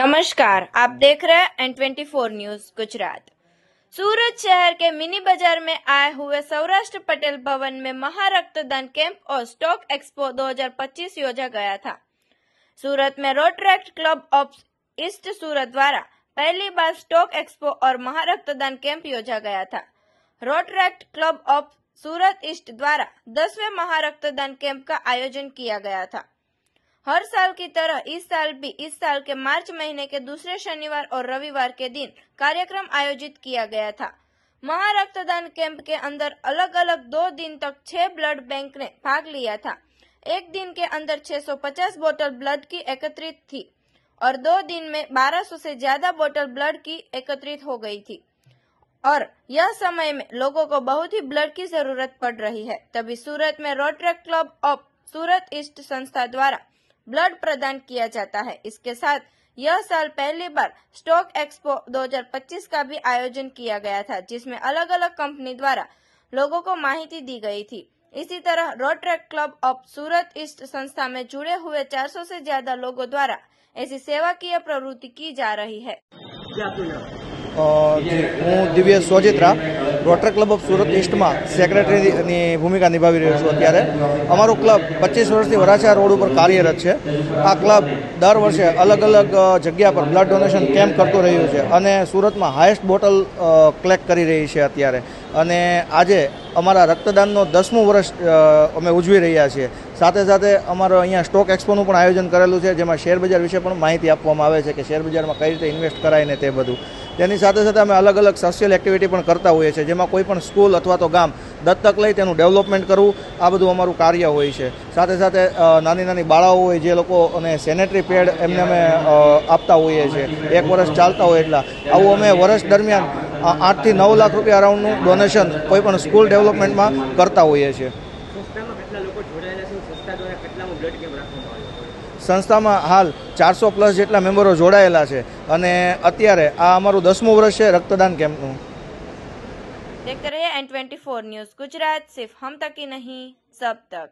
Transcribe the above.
नमस्कार, आप देख रहे हैं N24 न्यूज गुजरात। सूरत शहर के मिनी बाजार में आए हुए सौराष्ट्र पटेल भवन में महारक्तदान कैंप और स्टॉक एक्सपो 2025 योजा गया था। सूरत में रोटरैक्ट क्लब ऑफ ईस्ट सूरत द्वारा पहली बार स्टॉक एक्सपो और महारक्तदान कैंप योजा गया था। Rotaract club of Surat east द्वारा 10वें महारक्तदान कैंप का आयोजन किया गया था। हर साल की तरह इस साल भी इस साल के मार्च महीने के दूसरे शनिवार और रविवार के दिन कार्यक्रम आयोजित किया गया था। महारक्तदान कैंप के अंदर अलग अलग 2 दिन तक 6 ब्लड बैंक ने भाग लिया था। एक दिन के अंदर 650 बोतल ब्लड की एकत्रित थी और 2 दिन में 1200 से ज्यादा बोतल ब्लड की एकत्रित हो गई थी और यह समय में लोगों को बहुत ही ब्लड की जरूरत पड़ रही है। तभी सूरत में Rotaract club of Surat east संस्था द्वारा ब्लड प्रदान किया जाता है। इसके साथ यह साल पहली बार स्टॉक एक्सपो 2025 का भी आयोजन किया गया था, जिसमें अलग अलग कंपनी द्वारा लोगों को माहिती दी गई थी। इसी तरह Rotaract club of Surat east संस्था में जुड़े हुए 400 से ज्यादा लोगों द्वारा ऐसी सेवाकीय प्रवृत्ति की जा रही है। હું Divyesh Sojitra rotary club of Surat ઈસ્ટમાં સેક્રેટરીની ભૂમિકા નિભાવી રહ્યો છું। અત્યારે અમારું ક્લબ 25 વર્ષથી વરાછા રોડ ઉપર કાર્યરત છે। આ ક્લબ દર વર્ષે અલગ અલગ જગ્યા પર બ્લડ ડોનેશન કેમ્પ કરતું રહ્યું છે અને સુરતમાં હાઈએસ્ટ બોટલ કલેક્ટ કરી રહી છે અત્યારે। અને આજે અમારા રક્તદાનનો 10મું વર્ષ અમે ઉજવી રહ્યા છીએ। સાથે સાથે અમારો અહીંયા સ્ટોક એક્સપોનું પણ આયોજન કરેલું છે, જેમાં શેરબજાર વિશે પણ માહિતી આપવામાં આવે છે કે શેરબજારમાં કઈ રીતે ઇન્વેસ્ટ કરાય ને તે બધું। તેની સાથે સાથે અમે અલગ અલગ સોશિયલ એક્ટિવિટી પણ કરતા હોઈએ છીએ, જેમાં કોઈ પણ સ્કૂલ અથવા તો ગામ દત્તક લઈ તેનું ડેવલપમેન્ટ કરવું, આ બધું અમારું કાર્ય હોય છે। સાથે સાથે નાની નાની બાળાઓ હોય જે લોકો અને સેનેટરી પેડ એમને અમે આપતા હોઈએ છીએ, 1 વર્ષ ચાલતા હોય એટલા। આવું અમે વર્ષ દરમિયાન 8 થી 9 લાખ રૂપિયા અરાઉન્ડનું ડોનેશન કોઈ પણ સ્કૂલ ડેવલપમેન્ટમાં કરતા હોઈએ છીએ। સંસ્થામાં હાલ 400+ જેટલા મેમ્બરો જોડાયેલા છે અને અત્યારે આ અમારું 10મું વર્ષ છે રક્તદાન કેમ્પનું। देखते रहिए N24 न्यूज गुजरात, सिर्फ हम तक ही नहीं सब तक।